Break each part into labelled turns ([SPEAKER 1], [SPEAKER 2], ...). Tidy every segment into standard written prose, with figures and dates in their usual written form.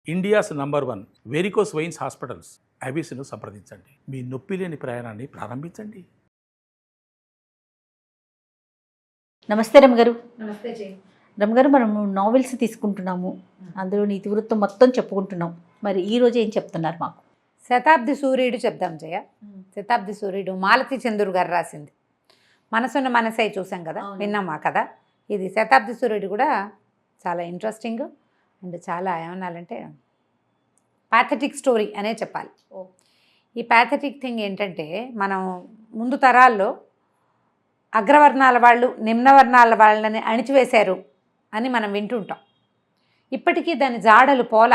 [SPEAKER 1] India's number 1 varicose veins hospitals అబీస్ను సంప్రదించండి. మీ నొప్పి లేని ప్రయాణాన్ని ప్రారంభించండి.
[SPEAKER 2] నమస్తే రమగారు.
[SPEAKER 3] నమస్తే జై.
[SPEAKER 2] రమగారు, మనం నావెల్స్ తీసుకుంటున్నాము, అందులో నీతివృత్తం మొత్తం చెప్పుకుంటున్నాం. మరి ఈ రోజు ఏం చెప్తున్నారు మాకు?
[SPEAKER 3] శతాబ్ది సూర్యుడు చెప్దాం జయ. శతాబ్ది సూర్యుడు మాలతి చంద్రుడు గారు రాసింది. మనసున్న మనసై చూసాం కదా, విన్నామా కదా. ఇది శతాబ్ది సూర్యుడు కూడా చాలా ఇంట్రెస్టింగ్ అండ్ చాలా ఏమన్నాలంటే ప్యాథటిక్ స్టోరీ అనే చెప్పాలి. ఈ ప్యాథటిక్ థింగ్ ఏంటంటే, మనం ముందు తరాల్లో అగ్రవర్ణాల వాళ్ళు నిమ్నవర్ణాల వాళ్ళని అణిచివేశారు అని మనం వింటుంటాం. ఇప్పటికీ దాని జాడలు పోల.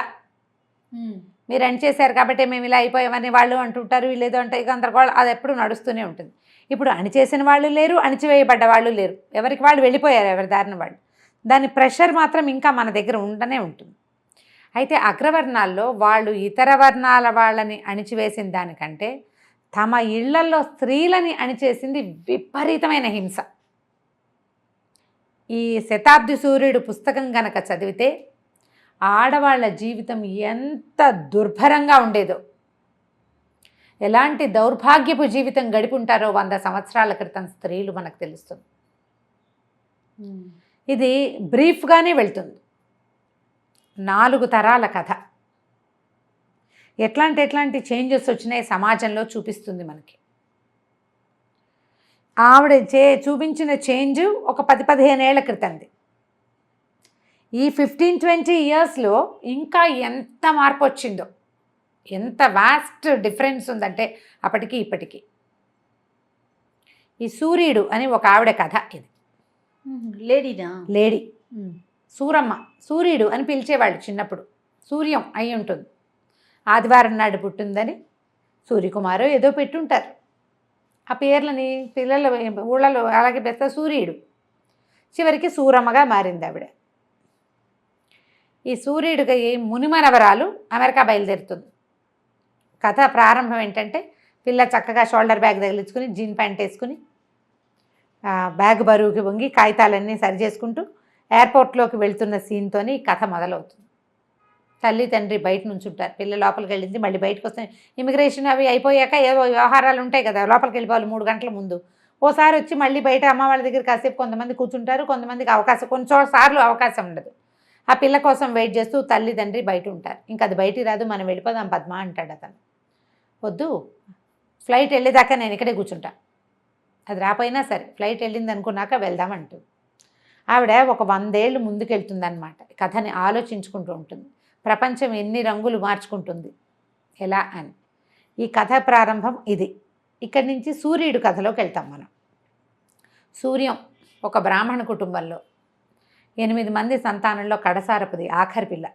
[SPEAKER 3] మీరు అణిచేశారు కాబట్టి మేము ఇలా అయిపోయామని వాళ్ళు అంటుంటారు, వీళ్ళేదో అంటే గందరగోళం, అది ఎప్పుడు నడుస్తూనే ఉంటుంది. ఇప్పుడు అణిచేసిన వాళ్ళు లేరు, అణిచివేయబడ్డ వాళ్ళు లేరు, ఎవరికి వాళ్ళు వెళ్ళిపోయారు, ఎవరి దారిన వాళ్ళు. దాని ప్రెషర్ మాత్రం ఇంకా మన దగ్గర ఉండనే ఉంటుంది. అయితే అగ్రవర్ణాల్లో వాళ్ళు ఇతర వర్ణాల వాళ్ళని అణిచివేసిన దానికంటే తమ ఇళ్లల్లో స్త్రీలని అణిచేసింది విపరీతమైన హింస. ఈ శతాబ్ది సూర్యుడు పుస్తకం గనక చదివితే ఆడవాళ్ళ జీవితం ఎంత దుర్భరంగా ఉండేదో, ఎలాంటి దౌర్భాగ్యపు జీవితం గడిపుంటారో 100 సంవత్సరాల క్రితం స్త్రీలు మనకు తెలుస్తుంది. ఇది బ్రీఫ్గానే వెళ్తుంది. 4 తరాల కథ. ఎట్లాంటి చేంజెస్ వచ్చినాయి సమాజంలో చూపిస్తుంది మనకి. ఆవిడ చూపించిన చేంజ్ ఒక 10-15 ఏళ్ల క్రితంది. ఈ 15-20 ఇయర్స్లో ఇంకా ఎంత మార్పు వచ్చిందో, ఎంత వాస్ట్ డిఫరెన్స్ ఉందంటే అప్పటికి ఇప్పటికీ. ఈ సూర్యుడు అని ఒక ఆవిడ కథ ఇది. లేడీ సూరమ్మ, సూర్యుడు అని పిలిచేవాళ్ళు చిన్నప్పుడు. సూర్యం అయి ఉంటుంది. ఆదివారం నాడు పుట్టిందని సూర్యకుమారు ఏదో పెట్టుంటారు. ఆ పేర్లని పిల్లల ఊళ్ళలో అలాగే పెద్ద సూర్యుడు. చివరికి సూరమ్మగా మారింది ఆవిడ. ఈ సూర్యుడికి మునిమనవరాలు అమెరికా బయలుదేరుతుంది. కథ ప్రారంభం ఏంటంటే, పిల్ల చక్కగా షోల్డర్ బ్యాగ్ తగిలించుకుని జీన్ ప్యాంట్ వేసుకుని బ్యాగ్ బరువుకి వంగి కాగితాలన్నీ సరి చేసుకుంటూ ఎయిర్పోర్ట్లోకి వెళ్తున్న సీన్తోని కథ మొదలవుతుంది. తల్లి తండ్రి బయట నుంచి ఉంటారు. పిల్ల లోపలికి వెళ్ళింది, మళ్ళీ బయటకు వస్తే ఇమిగ్రేషన్ అవి అయిపోయాక ఏవో వ్యవహారాలు ఉంటాయి కదా, లోపలికి వెళ్ళిపోవాలి 3 గంటల ముందు. ఓసారి వచ్చి మళ్ళీ బయట అమ్మ వాళ్ళ దగ్గర కాసేపు కొంతమంది కూర్చుంటారు, కొంతమందికి అవకాశం, సార్లు అవకాశం ఉండదు. ఆ పిల్ల కోసం వెయిట్ చేస్తూ తల్లి తండ్రి బయట ఉంటారు. ఇంకా అది బయటికి రాదు, మనం వెళ్ళిపోదాం పద్మ అంటాడు అతను. వద్దు, ఫ్లైట్ వెళ్ళేదాకా నేను ఇక్కడే కూర్చుంటా, అది రాపోయినా సరే ఫ్లైట్ వెళ్ళింది అనుకున్నాక వెళ్దామంటుంది. ఆవిడ ఒక 100 ఏళ్ళు ముందుకెళ్తుందన్నమాట. కథని ఆలోచించుకుంటూ ఉంటుంది. ప్రపంచం ఎన్ని రంగులు మార్చుకుంటుంది ఎలా అని. ఈ కథ ప్రారంభం ఇది. ఇక్కడి నుంచి సూర్యుడు కథలోకి వెళ్తాం మనం. సూర్యం ఒక బ్రాహ్మణ కుటుంబంలో 8 మంది సంతానంలో కడసారపుది, ఆఖరి పిల్ల.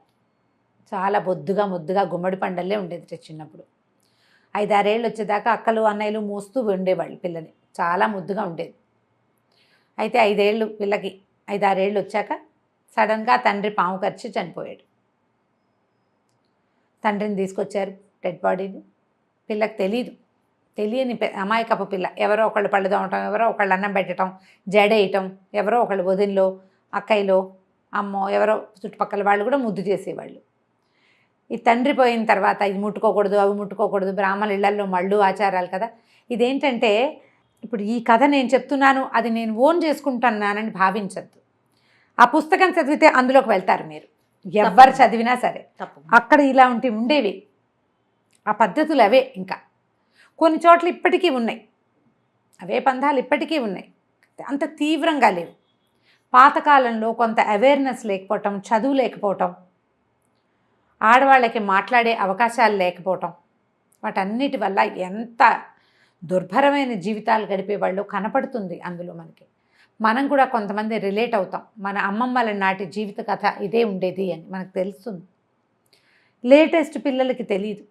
[SPEAKER 3] చాలా ముద్దుగా గుమ్మడి పండల్లే ఉండేది చిన్నప్పుడు. 5-6 ఏళ్ళు వచ్చేదాకా అక్కలు అన్నయ్యలు మోస్తూ ఉండేవాళ్ళు పిల్లని. చాలా ముద్దుగా ఉండేది. అయితే 5 ఏళ్ళు పిల్లకి, 5-6 ఏళ్ళు వచ్చాక సడన్గా తండ్రి పాము కరిచి చనిపోయాడు. తండ్రిని తీసుకొచ్చారు, డెడ్ బాడీని. పిల్లకి తెలియని అమాయకపు పిల్ల. ఎవరో ఒకళ్ళు పళ్ళు తోమటం, ఎవరో ఒకళ్ళు అన్నం పెట్టడం, జడేయటం, ఎవరో ఒకళ్ళు వదినలో, అక్కయ్యలో, అమ్మో, ఎవరో చుట్టుపక్కల వాళ్ళు కూడా ముద్దు చేసేవాళ్ళు. ఈ తండ్రి పోయిన తర్వాత ఇది ముట్టుకోకూడదు, అవి ముట్టుకోకూడదు, బ్రాహ్మణ ఇళ్లల్లో మళ్ళు ఆచారాలు కదా. ఇదేంటంటే, ఇప్పుడు ఈ కథ నేను చెప్తున్నాను, అది నేను ఓన్ చేసుకుంటున్నానని భావించద్దు. ఆ పుస్తకం చదివితే అందులోకి వెళ్తారు మీరు, ఎవ్వరు చదివినా సరే. అక్కడ ఇలా ఉండేవి ఆ పద్ధతులు, అవే ఇంకా కొన్ని చోట్ల ఇప్పటికీ ఉన్నాయి. అవే పందాలు ఇప్పటికీ ఉన్నాయి, అంత తీవ్రంగా లేవు. పాతకాలంలో కొంత అవేర్నెస్ లేకపోవటం, చదువు లేకపోవటం, ఆడవాళ్ళకి మాట్లాడే అవకాశాలు లేకపోవటం, వాటన్నిటి వల్ల ఎంత దుర్భరమైన జీవితాలు గడిపేవాళ్ళు కనపడుతుంది అందులో మనకి. మనం కూడా కొంతమంది రిలేట్ అవుతాం. మన అమ్మమ్మల నాటి జీవిత కథ ఇదే ఉండేది అని మనకు తెలుస్తుంది. లేటెస్ట్ పిల్లలకి తెలియదు.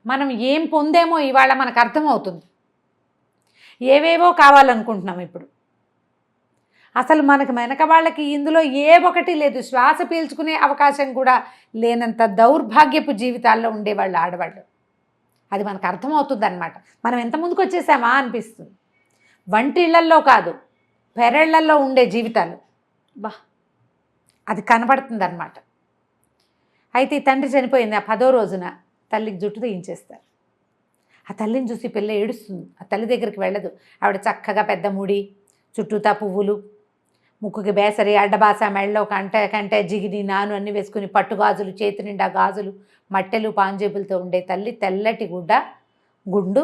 [SPEAKER 3] మనం ఏం పొందేమో ఇవాళ మనకు అర్థమవుతుంది. ఏవేవో కావాలనుకుంటున్నాం ఇప్పుడు. అసలు మనకు వెనక వాళ్ళకి ఇందులో ఏ ఒకటి లేదు. శ్వాస పీల్చుకునే అవకాశం కూడా లేనంత దౌర్భాగ్యపు జీవితాల్లో ఉండేవాళ్ళు ఆడవాళ్ళు. అది మనకు అర్థమవుతుంది అన్నమాట. మనం ఎంత ముందుకు వచ్చేసామా అనిపిస్తుంది. వంటిళ్లల్లో కాదు, పెరళ్లల్లో ఉండే జీవితాలు అది కనబడుతుంది అన్నమాట. అయితే ఈ తండ్రి చనిపోయింది ఆ 10వ రోజున తల్లికి జుట్టు తీయించేస్తారు. ఆ తల్లిని చూసి పిల్ల ఏడుస్తుంది. ఆ తల్లి దగ్గరికి వెళ్ళదు. ఆవిడ చక్కగా పెద్ద ముడి, చుట్టూతా పువ్వులు, ముక్కుకి బేసరి, అడ్డబాస, మెళ్ళలో కంటే జిగిని నాను అన్నీ వేసుకుని, పట్టు గాజులు, చేతి నిండా గాజులు, మట్టెలు, పాంజేబులతో ఉండే తల్లి, తెల్లటి గుండు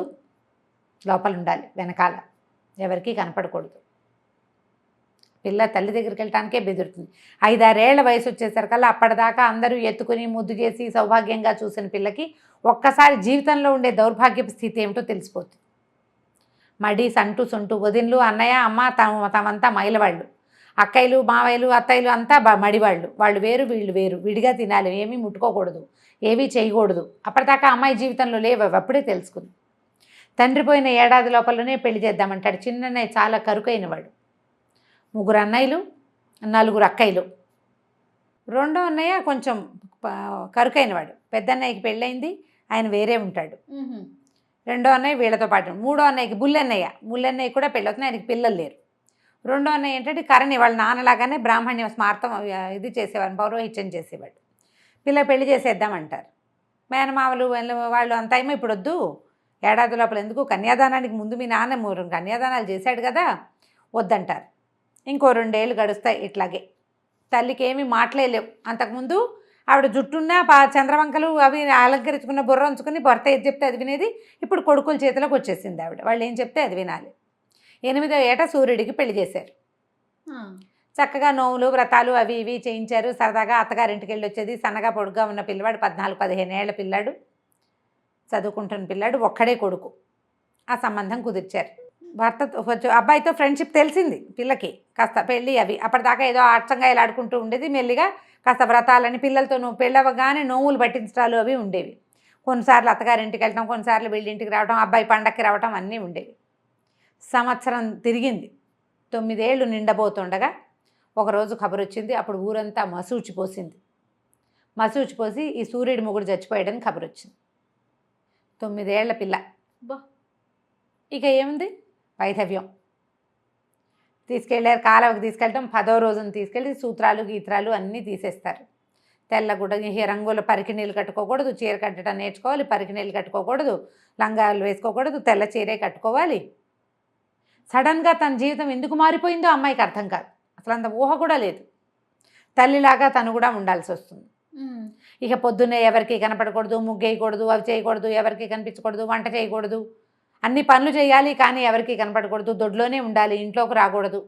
[SPEAKER 3] లోపల ఉండాలి, వెనకాల ఎవరికీ కనపడకూడదు. పిల్ల తల్లి దగ్గరికి వెళ్ళటానికే బెదురుతుంది. 5-6 ఏళ్ల వయసు వచ్చేసరికల్లా అప్పటిదాకా అందరూ ఎత్తుకుని ముద్దు చేసి సౌభాగ్యంగా చూసిన పిల్లకి ఒక్కసారి జీవితంలో ఉండే దౌర్భాగ్యపు స్థితి ఏమిటో తెలిసిపోతుంది. మడి, సంటు, సొంటు, వదిన్లు, అన్నయ్య, అమ్మ తమంతా మైలవాళ్ళు, అక్కయ్యలు, మావయ్యలు, అత్తయ్యలు అంతా మడివాళ్ళు. వాళ్ళు వేరు, వీళ్ళు వేరు, విడిగా తినాలి, ఏమీ ముట్టుకోకూడదు, ఏమీ చేయకూడదు. అప్పటిదాకా అమ్మాయి జీవితంలో లేవు, అప్పుడే తెలుసుకుంది. తండ్రి పోయిన ఏడాది లోపలనే పెళ్లి చేద్దామంటాడు. చిన్నన్నయ్య చాలా కరుకైనవాడు. 3 అన్నయ్యలు, 4 అక్కయ్యలు. రెండో అన్నయ్య కొంచెం కరుకైనవాడు. పెద్ద అన్నయ్యకి పెళ్ళయింది, ఆయన వేరే ఉంటాడు. రెండో అన్నయ్య వీళ్ళతో పాటు. మూడో అన్నయ్యకి ముల్లన్నయ్య కూడా పెళ్ళవుతుంది, ఆయనకి పిల్లలు లేరు. రెండో అన్నయ్య ఏంటంటే కరణి, వాళ్ళ నాన్నలాగానే బ్రాహ్మణ్య స్మార్థం ఇది చేసేవాడు, పౌరోహిత్యం చేసేవాడు. పిల్ల పెళ్లి చేసేద్దామంటారు. మేనమామలు వాళ్ళు అంత ఏమో ఇప్పుడు వద్దు, ఏడాది లోపల ఎందుకు, కన్యాదానానికి ముందు మీ నాన్న 3 కన్యాదానాలు చేశాడు కదా, వద్దంటారు. ఇంకో 2 ఏళ్ళు గడుస్తాయి ఇట్లాగే. తల్లికి ఏమీ మాట్లాడలేవు. అంతకుముందు ఆవిడ జుట్టున్న చంద్రవంకలు అవి అలంకరించుకున్న బుర్ర ఉంచుకుని భర్త ఏది చెప్తే అది వినేది. ఇప్పుడు కొడుకుల చేతిలోకి వచ్చేసింది ఆవిడ, వాళ్ళు ఏం చెప్తే అది వినాలి. 8వ ఏట సూర్యుడికి పెళ్లి చేశారు. చక్కగా నోములు, వ్రతాలు అవి ఇవి చేయించారు. సరదాగా అత్తగారింటికి వెళ్ళి వచ్చేది. సన్నగా పొడుగ్గా ఉన్న పిల్లవాడు, 14-15 ఏళ్ల పిల్లాడు, చదువుకుంటున్న పిల్లాడు, ఒక్కడే కొడుకు. ఆ సంబంధం కుదిర్చారు. అబ్బాయితో ఫ్రెండ్షిప్ తెలిసింది పిల్లకి, కాస్త పెళ్ళి అవి. అప్పటిదాకా ఏదో అచ్చంగా ఇలా ఆడుకుంటూ ఉండేది. మెల్లిగా కాస్త వ్రతాలని, పిల్లలతో పెళ్ళవగానే నోములు పట్టించడాలు అవి ఉండేవి. కొన్నిసార్లు అత్తగారింటికి వెళ్ళటం, కొన్నిసార్లు వీళ్ళింటికి రావటం, అబ్బాయి పండక్కి రావటం అన్నీ ఉండేవి. సంవత్సరం తిరిగింది. 9 ఏళ్ళు నిండబోతుండగా ఒకరోజు ఖబరు వచ్చింది. అప్పుడు ఊరంతా మసూచిపోసింది. మసూచిపోసి ఈ సూర్యుడి మొగుడు చచ్చిపోయాడని ఖబరు వచ్చింది. 9 ఏళ్ల పిల్ల. ఇక ఏముంది, వైధవ్యం. తీసుకెళ్ళారు, కాలువకి తీసుకెళ్ళటం. 10వ రోజున తీసుకెళ్ళి సూత్రాలు గీత్రాలు అన్నీ తీసేస్తారు. తెల్లగుడ్డ, రంగుల పరికిణీళ్ళు కట్టుకోకూడదు, చీర కట్టడం నేర్చుకోవాలి, పరికిణీళ్ళు కట్టుకోకూడదు, లంగాలు వేసుకోకూడదు, తెల్ల చీరే కట్టుకోవాలి. సడన్గా తన జీవితం ఎందుకు మారిపోయిందో అమ్మాయికి అర్థం కాదు. అసలు అంత ఊహ కూడా లేదు. తల్లిలాగా తను కూడా ఉండాల్సి వస్తుంది. ఇక పొద్దున్నే ఎవరికి కనపడకూడదు, ముగ్గేయకూడదు, అవి చేయకూడదు, ఎవరికి కనిపించకూడదు, వంట చేయకూడదు, అన్ని పనులు చేయాలి కానీ ఎవరికి కనపడకూడదు, దొడ్లోనే ఉండాలి, ఇంట్లోకి రాకూడదు.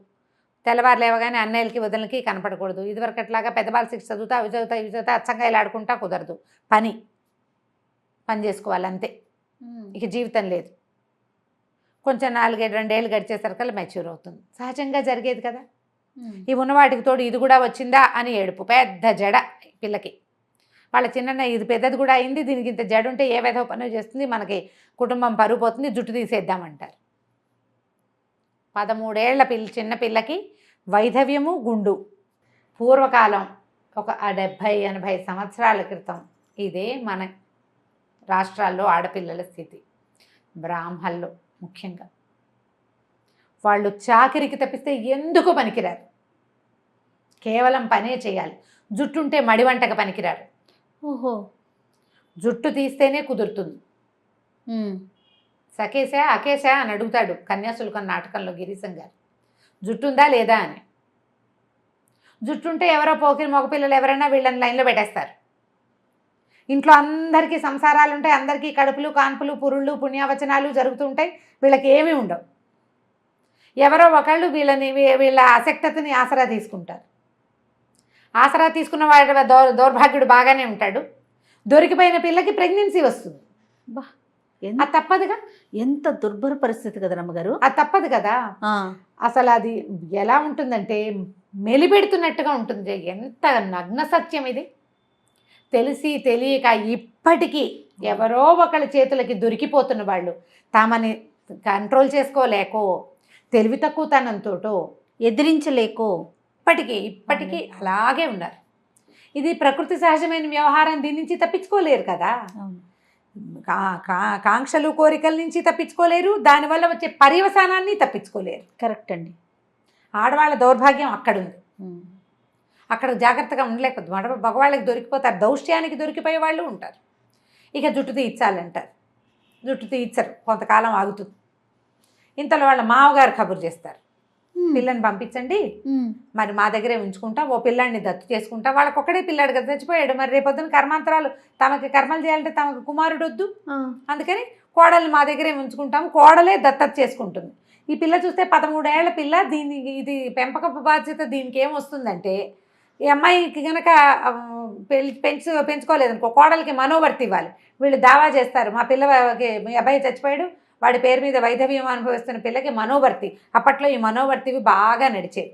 [SPEAKER 3] తెల్లవారు లేవగానే అన్నయ్యలకి వదినలకి కనపడకూడదు. ఇదివరకు అట్లాగా పెద్దవాళ్ళు 6 చదువుతా అవి చదువుతా అచ్చంగా ఇలా ఆడుకుంటా కుదరదు. పని చేసుకోవాలి అంతే. ఇక జీవితం లేదు. కొంచెం 4-2 ఏళ్ళు గడిచేసరికల్లా మెచ్యూర్ అవుతుంది. సహజంగా జరిగేది కదా. ఈ ఉన్నవాటికి తోడు ఇది కూడా వచ్చిందా అని ఏడుపు. పెద్ద జడ పిల్లకి. వాళ్ళ చిన్న ఇది పెద్దది కూడా అయింది, దీనికి ఇంత జడ ఉంటే ఏ విధవ పని చేస్తుంది, మనకి కుటుంబం పరుగు పోతుంది, జుట్టు తీసేద్దామంటారు. 13 ఏళ్ల చిన్న పిల్లకి వైధవ్యము, గుండు. పూర్వకాలం ఒక 70-80 సంవత్సరాల క్రితం ఇదే మన రాష్ట్రాల్లో ఆడపిల్లల స్థితి. బ్రాహ్మణులు ముఖ్యంగా వాళ్ళు చాకిరికి తప్పిస్తే ఎందుకు పనికిరారు. కేవలం పనే చేయాలి. జుట్టు ఉంటే మడివంటకు పనికిరారు.
[SPEAKER 2] ఓహో,
[SPEAKER 3] జుట్టు తీస్తేనే కుదురుతుంది. సకేశా అకేశా అని అడుగుతాడు కన్యాశుల్కం నాటకంలో గిరీశం గారు. జుట్టు ఉందా లేదా అని. జుట్టు ఉంటే ఎవరో పోకిరి మగపిల్లలు ఎవరైనా వీళ్ళని లైన్లో పెట్టేస్తారు. ఇంట్లో అందరికీ సంసారాలు ఉంటాయి, అందరికీ కడుపులు, కాన్పులు, పురుళ్ళు, పుణ్యావచనాలు జరుగుతూ ఉంటాయి. వీళ్ళకి ఏమీ ఉండవు. ఎవరో ఒకళ్ళు వీళ్ళ ఆసక్తతని ఆసరా తీసుకుంటారు. ఆసరా తీసుకున్న వాడి దౌర్భాగ్యుడు బాగానే ఉంటాడు. దొరికిపోయిన పిల్లకి ప్రెగ్నెన్సీ వస్తుంది. అది తప్పదుగా.
[SPEAKER 2] ఎంత దుర్భర పరిస్థితి కదా రమ్మగారు.
[SPEAKER 3] అది తప్పదు కదా. అసలు అది ఎలా ఉంటుందంటే మెలిపెడుతున్నట్టుగా ఉంటుంది. ఎంత నగ్న సత్యం ఇది. తెలిసి తెలియక ఇప్పటికీ ఎవరో ఒకళ్ళ చేతులకి దొరికిపోతున్న వాళ్ళు తామని కంట్రోల్ చేసుకోలేకో, తెలివి తక్కువతనంతోటో, ఎదిరించలేకో ఇప్పటికీ అలాగే ఉన్నారు. ఇది ప్రకృతి సహజమైన వ్యవహారం. దీని నుంచి తప్పించుకోలేరు కదా. కాంక్షలు, కోరికల నుంచి తప్పించుకోలేరు. దానివల్ల వచ్చే పర్యవసానాన్ని తప్పించుకోలేరు.
[SPEAKER 2] కరెక్ట్ అండి.
[SPEAKER 3] ఆడవాళ్ళ దౌర్భాగ్యం అక్కడుంది. అక్కడ జాగ్రత్తగా ఉండలేకపోతే మగవాళ్ళకి దొరికిపోతారు, దౌష్ట్యానికి దొరికిపోయే వాళ్ళు ఉంటారు. ఇక జుట్టు తీయించాలంటారు, జుట్టు తీయించరు, కొంతకాలం ఆగుతుంది. ఇంతలో వాళ్ళ మామగారు కబురు చేస్తారు, పిల్లని పంపించండి, మరి మా దగ్గరే ఉంచుకుంటా, ఓ పిల్లాడిని దత్తు చేసుకుంటా. వాళ్ళకి ఒక్కడే పిల్లాడు కదా, చచ్చిపోయాడు. మరి రేపొద్దున కర్మాంతరాలు తమకి కర్మలు చేయాలంటే తమకు కుమారుడు వద్దు, అందుకని కోడల్ని మా దగ్గరే ఉంచుకుంటాము, కోడలే దత్తత చేసుకుంటుంది. ఈ పిల్ల చూస్తే 13 ఏళ్ల పిల్ల, ఇది పెంపకపు బాధ్యత దీనికి ఏమొస్తుందంటే, ఈ అమ్మాయికి కనుక పెంచుకోలేదనుకో, కోడలికి మనోవర్తి ఇవ్వాలి. వీళ్ళు దావా చేస్తారు, మా పిల్లకి మీ అబ్బాయి చచ్చిపోయాడు, వాడి పేరు మీద వైధవ్యం అనుభవిస్తున్న పిల్లకి మనోవర్తి. అప్పట్లో ఈ మనోవర్తివి బాగా నడిచేవి.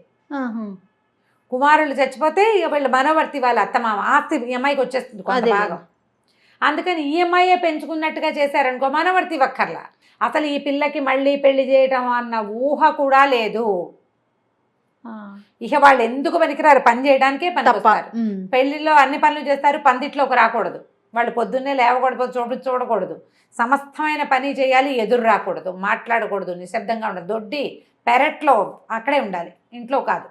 [SPEAKER 3] కుమారులు చచ్చిపోతే ఇక వీళ్ళు మనోవర్తి వాళ్ళ అత్తమామ ఆస్తి ఈ అమ్మాయికి వచ్చేస్తుంది కొంత భాగం. అందుకని ఈ అమ్మాయే పెంచుకున్నట్టుగా చేశారనుకో, మనోవర్తి వక్కర్లా. అసలు ఈ పిల్లకి మళ్ళీ పెళ్లి చేయటం అన్న ఊహ కూడా లేదు. ఇక వాళ్ళు ఎందుకు పనికిరారు, పని చేయడానికే పనికొస్తారు. పెళ్లిలో అన్ని పనులు చేస్తారు, పందిట్లోకి రాకూడదు, వాళ్ళు పొద్దున్నే లేవకూడదు, చూడకూడదు, సమస్తమైన పని చేయాలి, ఎదురు రాకూడదు, మాట్లాడకూడదు, నిశ్శబ్దంగా ఉండదు, దొడ్డి పెరట్లో అక్కడే ఉండాలి, ఇంట్లో కాదు.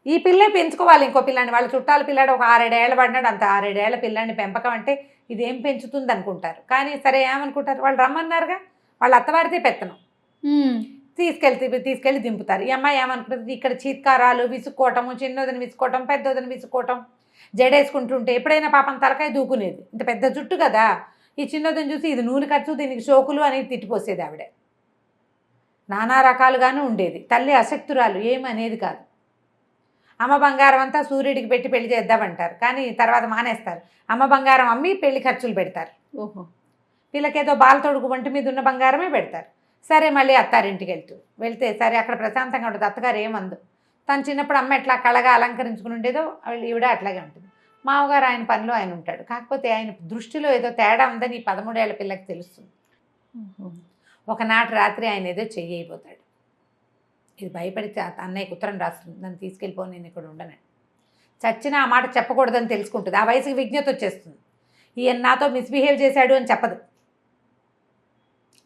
[SPEAKER 3] ఈ పిల్లే పెంచుకోవాలి ఇంకో పిల్లాన్ని. వాళ్ళ చుట్టాల పిల్లాడు ఒక 6-7 ఏళ్ళ పడినాడు, అంత 6-7 ఏళ్ల పిల్లాన్ని పెంపకం అంటే ఇదేం పెంచుతుంది అనుకుంటారు. కానీ సరే ఏమనుకుంటారు, వాళ్ళు రమ్మన్నారుగా, వాళ్ళ అత్తవారితే పెత్తనం, తీసుకెళ్ళి దింపుతారు. ఈ అమ్మాయి ఏమనుకుంటుంది, ఇక్కడ చీత్కారాలు, విసుక్కోవటము, చిన్నోదని విసుకోవటం, పెద్దోదని విసుకోవటం, జడేసుకుంటుంటే ఎప్పుడైనా పాపం తలకాయ దూకునేది. ఇంత పెద్ద జుట్టు కదా, ఈ చిన్నదని చూసి ఇది నూనె ఖర్చు, దీనికి షోకులు అని తిట్టిపోసేది ఆవిడ. నానా రకాలుగానే ఉండేది. తల్లి అశక్తురాలు, ఏమనేది కాదు. అమ్మ బంగారం అంతా సూర్యుడికి పెట్టి పెళ్లి చేద్దామంటారు, కానీ తర్వాత మానేస్తారు. అమ్మ బంగారం అమ్మి పెళ్లి ఖర్చులు పెడతారు. పిల్లకేదో బాలతోడుకు ఒంటి మీద ఉన్న బంగారమే పెడతారు. సరే మళ్ళీ అత్తారింటికి వెళ్తే సరే అక్కడ ప్రశాంతంగా ఉంటుంది. అత్తగారు ఏమందు, తను చిన్నప్పుడు అమ్మ ఎట్లా కళగా అలంకరించుకుని ఉండేదో ఈవిడ అట్లాగే ఉంటుంది. మామగారు ఆయన పనిలో ఆయన ఉంటాడు. కాకపోతే ఆయన దృష్టిలో ఏదో తేడా ఉందని ఈ 13 ఏళ్ల పిల్లకి తెలుస్తుంది. ఒకనాటి రాత్రి ఆయన ఏదో చెయ్యిపోతాడు. ఇది భయపడి అన్నయ్యకు ఉత్తరం రాస్తుంది, నన్ను తీసుకెళ్ళిపోయి నేను ఇక్కడ ఉండను. చచ్చినా ఆ మాట చెప్పకూడదని తెలుసుకుంటుంది. ఆ వయసుకి విజ్ఞత వచ్చేస్తుంది. ఈయన నాతో మిస్బిహేవ్ చేశాడు అని చెప్పదు,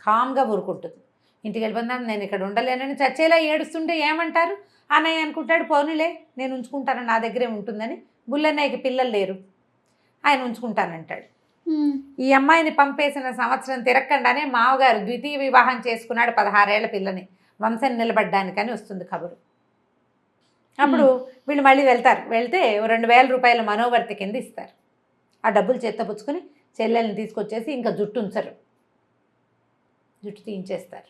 [SPEAKER 3] కామ్గా ఊరుకుంటుంది. ఇంటికి వెళ్ళిపోతున్నాను, నేను ఇక్కడ ఉండలేనని చచ్చేలా ఏడుస్తుంటే ఏమంటారు, అన్నయ్య అనుకుంటాడు, పోనీలే నేను ఉంచుకుంటాను, నా దగ్గరే ఉంటుందని. బుల్లన్నయ్యకి పిల్లలు లేరు, ఆయన ఉంచుకుంటానంటాడు. ఈ అమ్మాయిని పంపేసిన సంవత్సరం తిరగకుండానే మావగారు ద్వితీయ వివాహం చేసుకున్నాడు 16 ఏళ్ల పిల్లని, వంశం నిలబడ్డానికని వస్తుంది కబురు. అప్పుడు వీళ్ళు మళ్ళీ వెళ్తే 2000 రూపాయల మనోవర్తి కింద ఇస్తారు. ఆ డబ్బులు చేత్తపుచ్చుకొని చెల్లెల్ని తీసుకొచ్చేసి ఇంకా జుట్టు ఉంచరు, జుట్టు తీయించేస్తారు.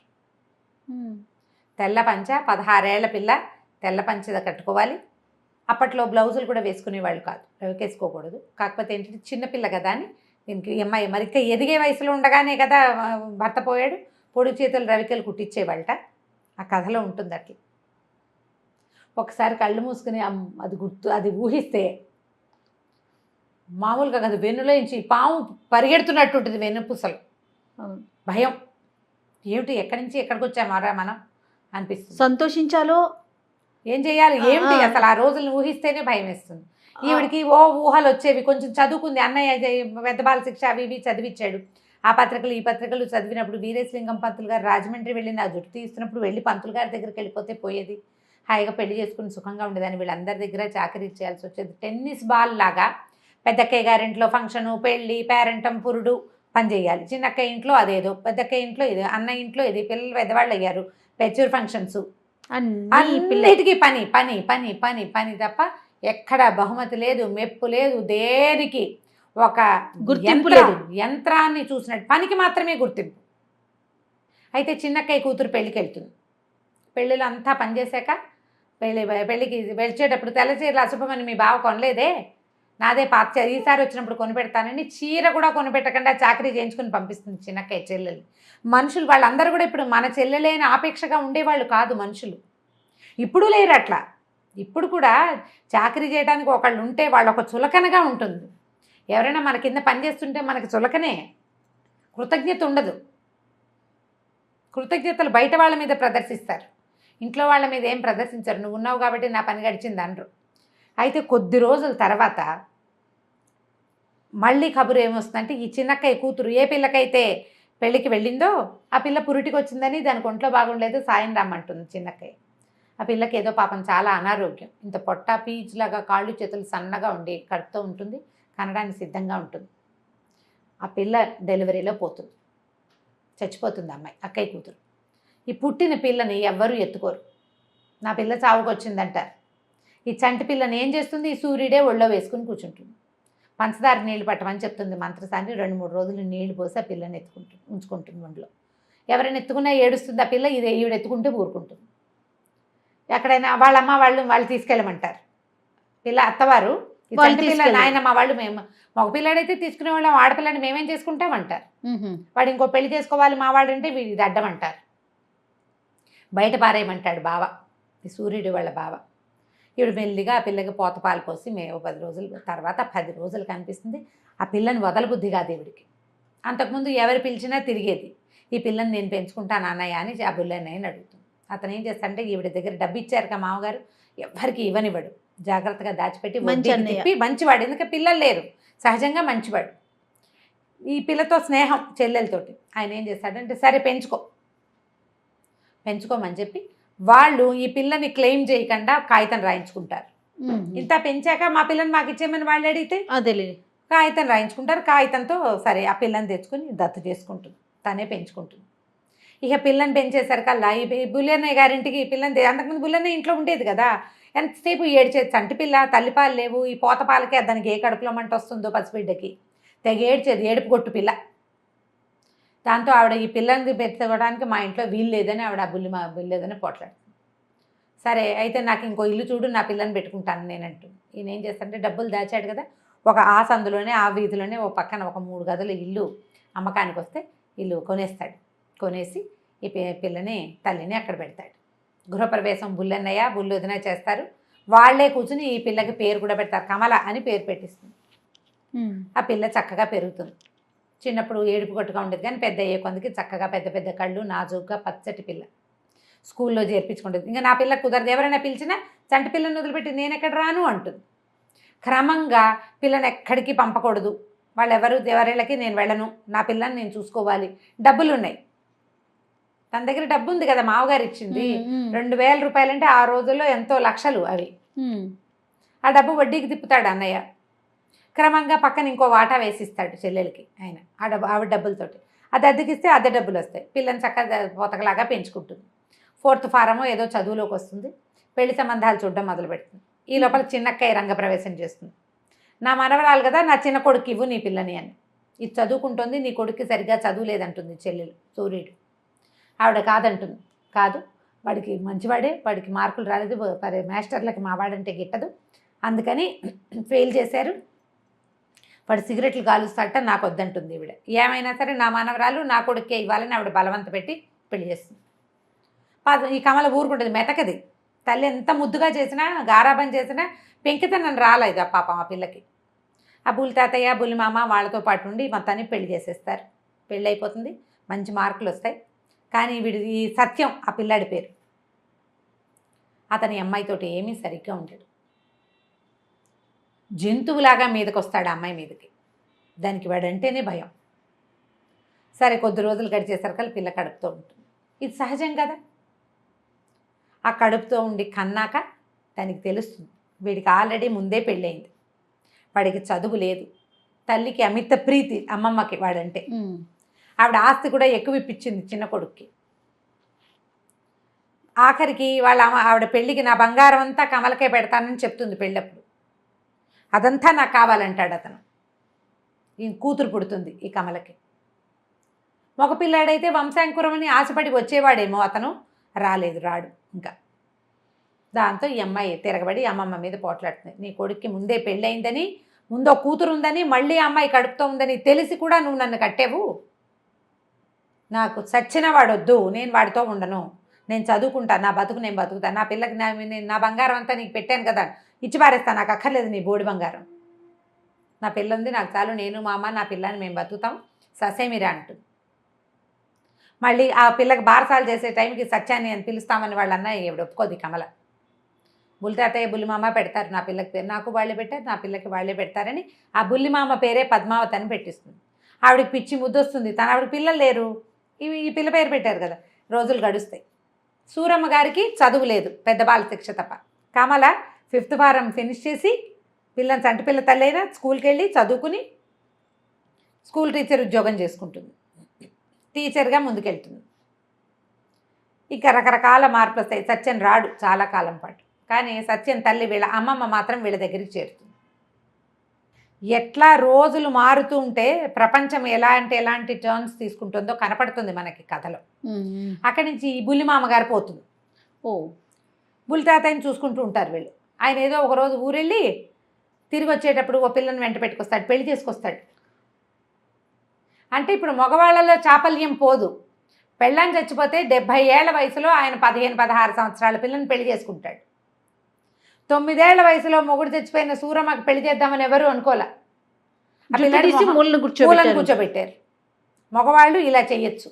[SPEAKER 3] తెల్ల పంచ, 16 ఏళ్ల పిల్ల తెల్ల పంచ కట్టుకోవాలి. అప్పట్లో బ్లౌజులు కూడా వేసుకునేవాళ్ళు కాదు, రవికేసుకోకూడదు. కాకపోతే ఏంటంటే చిన్నపిల్ల కదా అని దీనికి అమ్మాయి మరి ఇంకా ఎదిగే వయసులో ఉండగానే కదా భర్త పోయాడు, పొడి చేతులు రవికలు కుట్టించేవాళ్ళట. ఆ కథలో ఉంటుంది అట్లా. ఒకసారి కళ్ళు మూసుకుని అది ఊహిస్తే మామూలుగా కదా, వెన్నులోంచి పాము పరిగెడుతున్నట్టు ఉంటుంది, వెన్నుపూసలు. భయం, ఏమిటి ఎక్కడి నుంచి ఎక్కడికి వచ్చామారా మనం అనిపిస్తుంది.
[SPEAKER 2] సంతోషించాలో
[SPEAKER 3] ఏం చేయాలి ఏమిటి అసలు, ఆ రోజులను ఊహిస్తేనే భయం వేస్తుంది. ఈవిడికి ఊహలు వచ్చేవి, కొంచెం చదువుకుంది. అన్నయ్య పెద్ద బాల శిక్ష అవి ఇవి చదివించాడు. ఆ పత్రికలు ఈ పత్రికలు చదివినప్పుడు వీరేశలింగం పంతులు గారు రాజమండ్రి వెళ్ళి నా జుట్టు తీస్తున్నప్పుడు వెళ్ళి పంతులు గారి దగ్గరికి వెళ్ళిపోతే పోయేది, హాయిగా పెళ్లి చేసుకుని సుఖంగా ఉండేదని. వీళ్ళందరి దగ్గర చాకరీ చేయాల్సి వచ్చేది. టెన్నిస్ బాల్ లాగా పెద్దక్కయ్య గారింట్లో ఫంక్షను, పెళ్ళి, పేరెంటం, పురుడు పని చేయాలి. చిన్నక్కయ్య ఇంట్లో అదేదో, పెద్దక్కయ్య ఇంట్లో ఇది, అన్నయ్య ఇంట్లో ఇది, పిల్లలు పెద్దవాళ్ళు అయ్యారు, పెచ్చూర్ ఫంక్షన్స్, అన్నిటికీ పని పని పని పని పని తప్ప ఎక్కడ బహుమతి లేదు, మెప్పు లేదు, దేనికి ఒక గుర్తింపు లేదు. యంత్రాన్ని చూసినట్టు పనికి మాత్రమే గుర్తింపు. అయితే చిన్నక్కయ్య కూతురు పెళ్ళికి వెళ్తుంది. పెళ్ళిలో అంతా పనిచేశాక పెళ్ళికి వెళ్ళేటప్పుడు తెల్లచీరలు అశుభమని మీ బావ కొనలేదే, నాదే పాత చీర, ఈసారి వచ్చినప్పుడు కొనిపెడతానని చీర కూడా కొనిపెట్టకుండా చాకరీ చేయించుకుని పంపిస్తుంది చిన్నక్కయ్య చెల్లెలు. మనుషులు వాళ్ళందరూ కూడా ఇప్పుడు మన చెల్లెలేని ఆపేక్షగా ఉండేవాళ్ళు కాదు మనుషులు. ఇప్పుడు లేరు అట్లా. ఇప్పుడు కూడా చాకరీ చేయడానికి ఒకళ్ళు ఉంటే వాళ్ళు ఒక చులకనగా ఉంటుంది. ఎవరైనా మన కింద పనిచేస్తుంటే మనకి చులకనే, కృతజ్ఞత ఉండదు. కృతజ్ఞతలు బయట వాళ్ళ మీద ప్రదర్శిస్తారు, ఇంట్లో వాళ్ళ మీద ఏం ప్రదర్శించరు. నువ్వు ఉన్నావు కాబట్టి నా పని గడిచింది అనరు. అయితే కొద్ది రోజుల తర్వాత మళ్ళీ కబురు ఏమొస్తుందంటే, ఈ చిన్నక్కయ్య కూతురు ఏ పిల్లకైతే పెళ్ళికి వెళ్ళిందో ఆ పిల్ల పురిటికి వచ్చిందని దానికి ఒంట్లో బాగుండలేదు, సాయం రమ్మంటుంది చిన్నక్కయ్య. ఆ పిల్లకి ఏదో పాపం చాలా అనారోగ్యం, ఇంత పొట్ట పీచులాగా కాళ్ళు చేతులు సన్నగా ఉండి కడుపుతో ఉంటుంది, కనడానికి సిద్ధంగా ఉంటుంది. ఆ పిల్ల డెలివరీలో పోతుంది, చచ్చిపోతుంది అమ్మాయి, అక్కయ్య కూతురు. ఈ పుట్టిన పిల్లని ఎవ్వరూ ఎత్తుకోరు, నా పిల్ల చావుకు వచ్చిందంటారు. ఈ చంటి పిల్లని ఏం చేస్తుంది, ఈ సూర్యుడే ఒళ్ళో వేసుకుని కూర్చుంటుంది. పంచదార నీళ్లు పట్టమని చెప్తుంది మంత్రసాన్ని. 2-3 రోజులు నీళ్లు పోసి ఆ పిల్లని ఉంచుకుంటుంది ఒంట్లో. ఎవరైనా ఎత్తుకున్నా ఏడుస్తుంది ఆ పిల్ల, ఈవిడ ఎత్తుకుంటే ఊరుకుంటుంది. ఎక్కడైనా వాళ్ళమ్మ వాళ్ళు తీసుకెళ్ళమంటారు. పిల్ల అత్తవారు ఈ చంటి పిల్ల నాయనమ్మ వాళ్ళు, మేము మగపిల్లాడైతే తీసుకునే వాళ్ళం, ఆడపిల్లని మేమేం చేసుకుంటామంటారు. వాడు ఇంకో పెళ్లి చేసుకోవాలి మా వాడంటే వీడి అడ్డమంటారు. బయట పారేయమంటాడు బావ, ఈ సూర్యుడు వాళ్ళ బావ. ఈవిడ మెల్లిగా ఆ పిల్లకి పోతపాలు పోసి 10 రోజుల తర్వాత 10 రోజులు కనిపిస్తుంది. ఆ పిల్లని వదలబుద్ధి కాదు ఈవిడికి. అంతకుముందు ఎవరు పిలిచినా తిరిగేది. ఈ పిల్లని నేను పెంచుకుంటాను అన్నయ్య అని ఆ బుల్లన్నయ్యని అడుగుతుంది. అతను ఏం చేస్తాడంటే ఈవిడ దగ్గర డబ్బు ఇచ్చారు కదా మామగారు, ఎవ్వరికి ఇవ్వనివ్వడు, జాగ్రత్తగా దాచిపెట్టి తిప్పి మంచివాడు. ఎందుకంటే పిల్లలు లేరు, సహజంగా మంచివాడు. ఈ పిల్లతో స్నేహం చెల్లెలతోటి ఆయన ఏం చేస్తాడంటే సరే పెంచుకోమని చెప్పి వాళ్ళు ఈ పిల్లని క్లెయిమ్ చేయకుండా కాగితం రాయించుకుంటారు. ఇంత పెంచాక మా పిల్లని మాకు ఇచ్చేయమని వాళ్ళు అడిగితే
[SPEAKER 2] అదేలే
[SPEAKER 3] కాగితం రాయించుకుంటారు. కాగితంతో సరే ఆ పిల్లని తెచ్చుకొని దత్తు చేసుకుంటుంది, తనే పెంచుకుంటుంది. ఇక పిల్లని పెంచేసరికల్లా ఈ బుల్లన్నయ్య గారింటికి ఈ పిల్లని, అంతకుముందు బుల్లన్నయ్య ఇంట్లో ఉండేది కదా, ఎంతసేపు ఏడ్చేది. చంటి పిల్ల, తల్లిపాలు లేవు, ఈ పోతపాలకే దానికి ఏ కడుపులో మంట వస్తుందో పసిబిడ్డకి, తెగ ఏడ్చేది, ఏడుపు కొట్టు పిల్ల. దాంతో ఆవిడ ఈ పిల్లని పెట్టుకోవడానికి మా ఇంట్లో వీలు లేదని ఆవిడ వీలు లేదని పోట్లాడుతుంది. సరే అయితే నాకు ఇంకో ఇల్లు చూడు, నా పిల్లని పెట్టుకుంటాను నేనంటూ. ఈయన ఏం చేస్తాడంటే డబ్బులు దాచాడు కదా, ఆ సందులోనే ఆ వీధిలోనే పక్కన ఒక 3 గదుల ఇల్లు అమ్మకానికి వస్తే ఇల్లు కొనేస్తాడు. కొనేసి ఈ పిల్లని తల్లిని అక్కడ పెడతాడు. గృహప్రవేశం బుల్లన్నయ్య బుల్లొదిన చేస్తారు. వాళ్లే కూర్చుని ఈ పిల్లకి పేరు కూడా పెడతారు, కమల అని పేరు పెట్టిస్తుంది. ఆ పిల్ల చక్కగా పెరుగుతుంది. చిన్నప్పుడు ఏడుపు కొట్టుగా ఉండేది, కానీ పెద్ద అయ్యే కొందికి చక్కగా పెద్ద పెద్ద కళ్ళు, నాజుగ్గా పచ్చటి పిల్ల. స్కూల్లో చేర్పించుకుంటుంది. ఇంకా నా పిల్ల కుదరదు, ఎవరైనా పిలిచినా చంటి పిల్లని వదిలిపెట్టి నేను ఎక్కడ రాను అంటుంది. క్రమంగా పిల్లని ఎక్కడికి పంపకూడదు, ఎవరిళ్ళకి నేను వెళ్ళను, నా పిల్లని నేను చూసుకోవాలి. డబ్బులు ఉన్నాయి తన దగ్గర, డబ్బు ఉంది కదా, మావగారు ఇచ్చింది 2000 రూపాయలంటే ఆ రోజుల్లో ఎంతో లక్షలు అవి. ఆ డబ్బు వడ్డీకి తిప్పుతాడు అన్నయ్య. క్రమంగా పక్కన ఇంకో వాటా వేసిస్తాడు చెల్లెలకి ఆయన, ఆవిడ డబ్బులతోటి. అది అద్దెకిస్తే అద్దె డబ్బులు వస్తాయి. పిల్లని చక్కగా పోతకలాగా పెంచుకుంటుంది. 4th ఫారమో ఏదో చదువులోకి వస్తుంది, పెళ్లి సంబంధాలు చూడడం మొదలు పెడుతుంది. ఈ లోపల చిన్నక్కయ్య రంగప్రవేశం చేస్తుంది. నా మనవరాలు కదా, నా చిన్న కొడుకు ఇవ్వు నీ పిల్లని అని. ఇది చదువుకుంటుంది, నీ కొడుక్కి సరిగ్గా చదువు లేదంటుంది చెల్లెలు సూర్యుడు. ఆవిడ కాదంటుంది, కాదు వాడికి మంచివాడే, వాడికి మార్కులు రాలేదు, మాస్టర్లకి మావాడంటే గిట్టదు, అందుకని ఫెయిల్ చేశారు, వాడు సిగరెట్లు కాలుస్తాట, నాకు వద్దంటుంది ఈవిడ. ఏమైనా సరే నా మనవరాలు నా కొడుకే ఇవ్వాలని ఆవిడ బలవంత పెట్టి పెళ్లి చేస్తుంది. ఈ కమల ఊరుకుంటుంది, మెతకది. తల్లి ఎంత ముద్దుగా చేసినా గారాబం చేసినా పెంకితనం రాలేదు ఆ పాపం ఆ పిల్లకి. ఆ బుల్లి తాతయ్య బుల్లి మామ వాళ్ళతో పాటు ఉండి మొత్తాన్ని పెళ్లి చేసేస్తారు. పెళ్ళి అయిపోతుంది, మంచి మార్కులు వస్తాయి. కానీ ఈ సత్యం ఆ పిల్లాడి పేరు. అతని అమ్మాయితోటి ఏమీ సరిగ్గా ఉంటాడు, జంతువులాగా మీదకి వస్తాడు ఆ అమ్మాయి మీదకి. దానికి వాడంటేనే భయం. సరే కొద్ది రోజులు గడిచేసరికి పిల్ల కడుపుతూ ఉంటుంది. ఇది సహజం కదా. ఆ కడుపుతో ఉండి కన్నాక దానికి తెలుస్తుంది వీడికి ఆల్రెడీ ముందే పెళ్ళయింది, వాడికి చదువు లేదు, తల్లికి అమిత ప్రీతి అమ్మమ్మకి వాడంటే. ఆవిడ ఆస్తి కూడా ఎక్కువ ఇప్పించింది చిన్న కొడుక్కి. ఆఖరికి ఆవిడ పెళ్ళికి నా బంగారం అంతా కమలకే పెడతానని చెప్తుంది పెళ్ళప్పుడు. అదంతా నాకు కావాలంటాడు అతను. ఈ కూతురు పుడుతుంది ఈ కమలకి. మగపిల్లాడైతే వంశాంకురం అని ఆశపడి వచ్చేవాడేమో అతను, రాడు ఇంకా. దాంతో ఈ అమ్మాయి తిరగబడి అమ్మమ్మ మీద పోట్లాడుతుంది. నీ కొడుక్కి ముందే పెళ్ళయిందని, ముందో కూతురు ఉందని, మళ్ళీ అమ్మాయి కడుపుతో ఉందని తెలిసి కూడా నువ్వు నన్ను కట్టేవు. నాకు చచ్చిన వాడొద్దు, నేను వాడితో ఉండను, నేను చదువుకుంటా, నా బతుకు నేను బతుకుతాను, నా పిల్లకి నా బంగారం అంతా నీకు పెట్టాను కదా, ఇచ్చి పారేస్తాను, నాకు అక్కర్లేదు నీ బోడి బంగారం, నా పిల్ల ఉంది నాకు చాలు, నేను మా అమ్మ నా పిల్లని మేము బతుకుతాం ససేమిరా అంటుంది. మళ్ళీ ఆ పిల్లకి బారసాలు చేసే టైంకి సత్యాన్ని అని పిలుస్తామని వాళ్ళు అన్నయ్య ఈవిడ ఒప్పుకోదు కమల. బుల్లి తాతయ్య బుల్లి మామ పెడతారు నా పిల్లకి పేరు, నాకు వాళ్ళే పెట్టారు, నా పిల్లకి వాళ్ళే పెడతారని ఆ బుల్లి మామ పేరే పద్మావతి అని పెట్టిస్తుంది. ఆవిడకి పిచ్చి ముద్దొస్తుంది, ఆవిడకి పిల్లలు లేరు, ఈ పిల్ల పేరు పెట్టారు కదా. రోజులు గడుస్తాయి. సూరమ్మ గారికి చదువు లేదు, పెద్ద బాల శిక్ష తప్ప. కమల 5th ఫారం ఫినిష్ చేసి పిల్లని చంటి పిల్ల తల్లైనా స్కూల్కి వెళ్ళి చదువుకుని స్కూల్ టీచర్ ఉద్యోగం చేసుకుంటుంది, టీచర్గా ముందుకెళ్తుంది. ఇక రకరకాల మార్పులు వస్తాయి. సత్యం రాడు చాలా కాలం పాటు, కానీ సత్యం తల్లి వీళ్ళ అమ్మమ్మ మాత్రం వీళ్ళ దగ్గరికి చేరుతుంది. ఎట్లా రోజులు మారుతూ ఉంటే ప్రపంచం ఎలాంటి టర్న్స్ తీసుకుంటుందో కనపడుతుంది మనకి కథలో. అక్కడి నుంచి ఈ బుల్లి మామగారు పోతుంది. బుల్లి తాతయ్యని చూసుకుంటూ ఉంటారు వీళ్ళు. ఆయన ఏదో ఒకరోజు ఊరెళ్ళి తిరిగి వచ్చేటప్పుడు ఓ పిల్లని వెంట పెట్టుకొస్తాడు, పెళ్లి చేసుకొస్తాడు. అంటే ఇప్పుడు మగవాళ్ళలో చాపల్యం పోదు. పెళ్ళాన్ని చచ్చిపోతే 70 ఏళ్ల వయసులో ఆయన 15-16 సంవత్సరాల పిల్లని పెళ్లి చేసుకుంటాడు. 9 ఏళ్ల వయసులో మొగుడు చచ్చిపోయిన సూరమ్మకి పెళ్లి చేద్దామని ఎవరు అనుకోలే. మూలను కూర్చోబెట్టారు. మగవాళ్ళు ఇలా చెయ్యొచ్చు.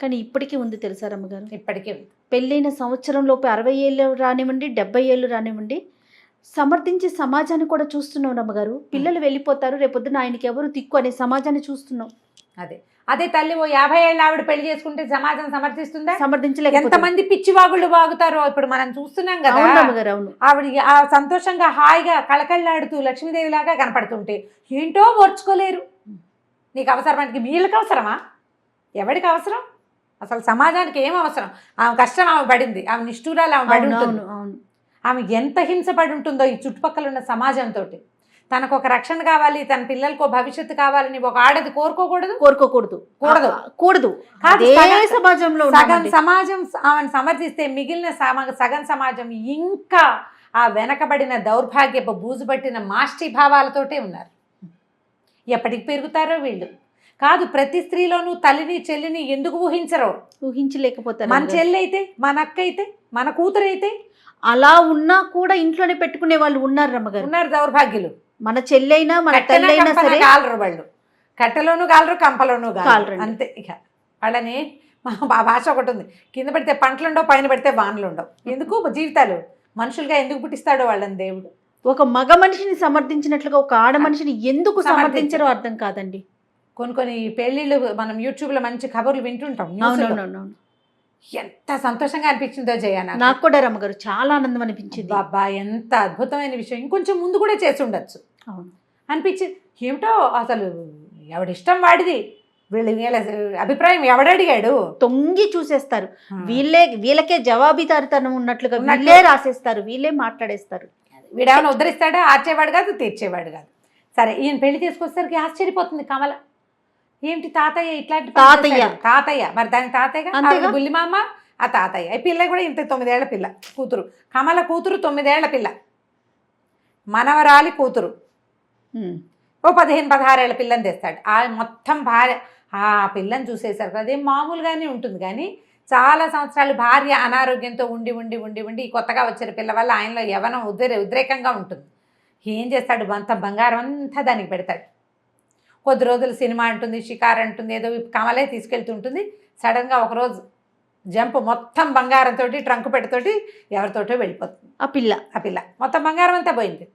[SPEAKER 2] కానీ ఇప్పటికీ ఉంది తెలుసా రమ్మగారు,
[SPEAKER 3] ఇప్పటికీ ఉంది.
[SPEAKER 2] పెళ్ళైన సంవత్సరం లోపు 60 ఏళ్ళు రానివ్వండి, 70 ఏళ్ళు రానివ్వండి, సమర్థించే సమాజాన్ని కూడా చూస్తున్నాం రమ్మగారు. పిల్లలు వెళ్ళిపోతారు, రేపొద్దున ఆయనకి ఎవరు దిక్కు అనే సమాజాన్ని చూస్తున్నాం.
[SPEAKER 3] అదే తల్లి ఓ 50 ఏళ్ళ ఆవిడ పెళ్లి చేసుకుంటే సమాజం సమర్థిస్తుందా?
[SPEAKER 2] సమర్థించలేదు.
[SPEAKER 3] ఎంతమంది పిచ్చివాగుళ్ళు వాగుతారో ఇప్పుడు మనం చూస్తున్నాం కదా.
[SPEAKER 2] అవును.
[SPEAKER 3] ఆవిడ ఆ సంతోషంగా హాయిగా కళకళ్ళాడుతూ లక్ష్మీదేవి లాగా కనపడుతుంటే ఏంటో ఓర్చుకోలేరు. నీకు అవసరమానికి వీళ్ళకి అవసరమా? ఎవరికి అవసరం? అసలు సమాజానికి ఏం అవసరం? ఆమె కష్టం ఆమె పడింది, ఆమె నిష్ఠూరాలు ఆమె పడి ఉంటుంది. ఆమె ఎంత హింసపడి ఉంటుందో ఈ చుట్టుపక్కల ఉన్న సమాజంతో. తనకు ఒక రక్షణ కావాలి, తన పిల్లలకు భవిష్యత్తు కావాలని ఒక ఆడది కోరుకోకూడదు.
[SPEAKER 2] సమాజంలో
[SPEAKER 3] సగం సమాజం ఆమెను సమర్థిస్తే మిగిలిన సగం సమాజం ఇంకా ఆ వెనకబడిన దౌర్భాగ్యపు బూజుపట్టిన మాష్టి భావాలతోటే ఉన్నారు. ఎప్పటికి పెరుగుతారో వీళ్ళు. కాదు, ప్రతి స్త్రీలోనూ తల్లిని చెల్లిని ఎందుకు
[SPEAKER 2] ఊహించలేకపోతారు.
[SPEAKER 3] మన చెల్లి అయితే, మన అక్క అయితే, మన కూతురు అయితే
[SPEAKER 2] అలా ఉన్నా కూడా ఇంట్లోనే పెట్టుకునే వాళ్ళు ఉన్నారు రమ్మగారు.
[SPEAKER 3] ఉన్నారు దౌర్భాగ్యులు.
[SPEAKER 2] మన చెల్లైనా మన తల్లైనా సరే
[SPEAKER 3] కాలరు వాళ్ళు. కట్టెలోనూ కాలరు, కంపలోనూ కాలరు. అంతే. ఇక వాళ్ళని మా భాష ఒకటి ఉంది, కింద పెడితే పంటలుండవు, పైన పెడితే వానలు ఉండవు. ఎందుకు జీవితాలు మనుషులుగా ఎందుకు పుట్టిస్తాడో వాళ్ళని దేవుడు.
[SPEAKER 2] ఒక మగ మనిషిని సమర్థించినట్లుగా ఒక ఆడ మనిషిని ఎందుకు సమర్థించారో అర్థం కాదండి.
[SPEAKER 3] కొన్ని పెళ్లిళ్ళు మనం యూట్యూబ్లో మంచి ఖబర్లు వింటుంటాం. ఎంత సంతోషంగా అనిపించిందో జయ.
[SPEAKER 2] నాకు కూడా రమ్మగారు చాలా ఆనందం అనిపించింది.
[SPEAKER 3] బాబా ఎంత అద్భుతమైన విషయం, ఇంకొంచెం ముందు కూడా చేసి ఉండొచ్చు అనిపించింది. ఏమిటో అసలు ఎవడిష్టం వాడిది, వీళ్ళ అభిప్రాయం ఎవడడిగాడు,
[SPEAKER 2] తొంగి చూసేస్తారు. వీళ్ళకే జవాబుదారితనం ఉన్నట్లుగా వీళ్ళే రాసేస్తారు, వీళ్ళే మాట్లాడేస్తారు.
[SPEAKER 3] వీడేమైనా ఉద్ధరిస్తాడా? ఆర్చేవాడు కాదు, తీర్చేవాడు కాదు. సరే, ఈయన పెళ్లి చేసుకొచ్చేసరికి ఆశ్చర్యపోతుంది కమల. ఏమిటి తాతయ్య ఇట్లాంటి తాతయ్య మరి దాని తాతయ్య బుల్లిమామ, ఆ తాతయ్య. ఈ పిల్ల కూడా ఇంత 9 ఏళ్ల పిల్ల కూతురు. కమల కూతురు 9 ఏళ్ల పిల్ల, మనవరాలి కూతురు ఓ 15-16 ఏళ్ల పిల్లని తెస్తాడు. ఆ మొత్తం భార్య ఆ పిల్లని చూసేసరికి అదేం మామూలుగానే ఉంటుంది, కానీ చాలా సంవత్సరాలు భార్య అనారోగ్యంతో ఉండి ఉండి ఉండి ఉండి ఈ కొత్తగా వచ్చిన పిల్ల వల్ల ఆయనలో యవనం ఉద్రేకంగా ఉంటుంది. ఏం చేస్తాడు, అంత బంగారం అంతా దానికి పెడతాడు. కొద్ది రోజులు సినిమా అంటుంది, షికార్ అంటుంది, ఏదో కమలే తీసుకెళ్తుంటుంది. సడన్గా ఒకరోజు జంప్, మొత్తం బంగారంతో ట్రంక్ పెట్టతోటి ఎవరితోటో వెళ్ళిపోతుంది. ఆ పిల్ల మొత్తం బంగారం అంతా పోయింది.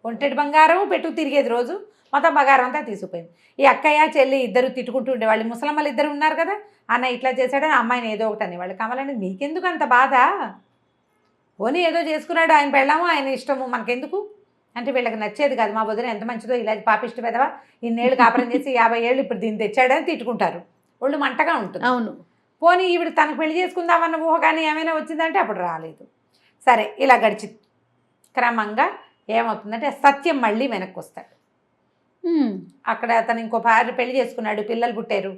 [SPEAKER 3] ఒంటెటి బంగారం పెట్టు తిరిగేది రోజు, మొత్తం బంగారం అంతా తీసుకుపోయింది. ఈ అక్కయ్య చెల్లి ఇద్దరు తిట్టుకుంటూ ఉండేవాళ్ళు. ముసలమ్మలు ఇద్దరు ఉన్నారు కదా, అన్న ఇట్లా చేశాడని అమ్మాయిని ఏదో ఒకటి అనేవాళ్ళు. కమలని మీకెందుకు అంత బాధ, పోనీ ఏదో చేసుకున్నాడు, ఆయన పెళ్ళాము, ఆయన ఇష్టము, మనకెందుకు అంటే వీళ్ళకి నచ్చేది కాదు. మా వదిన ఎంత మంచిదో, ఇలా పాపిష్టి పెదవా, ఇన్నేళ్ళు కాపురం చేసి 50 ఏళ్ళు ఇప్పుడు దీన్ని తెచ్చాడని తిట్టుకుంటారు. ఒళ్ళు మంటగా ఉంటుంది.
[SPEAKER 2] అవును.
[SPEAKER 3] పోనీ ఈవిడ తనకు పెళ్లి చేసుకుందామన్న ఊహ కానీ ఏమైనా వచ్చిందంటే అప్పుడు రాలేదు. సరే, ఇలా గడిచి క్రమంగా ఏమవుతుందంటే సత్యం మళ్ళీ వెనక్కి వస్తాడు. అక్కడ అతను ఇంకో భార్య పెళ్లి చేసుకున్నాడు, పిల్లలు పుట్టారు.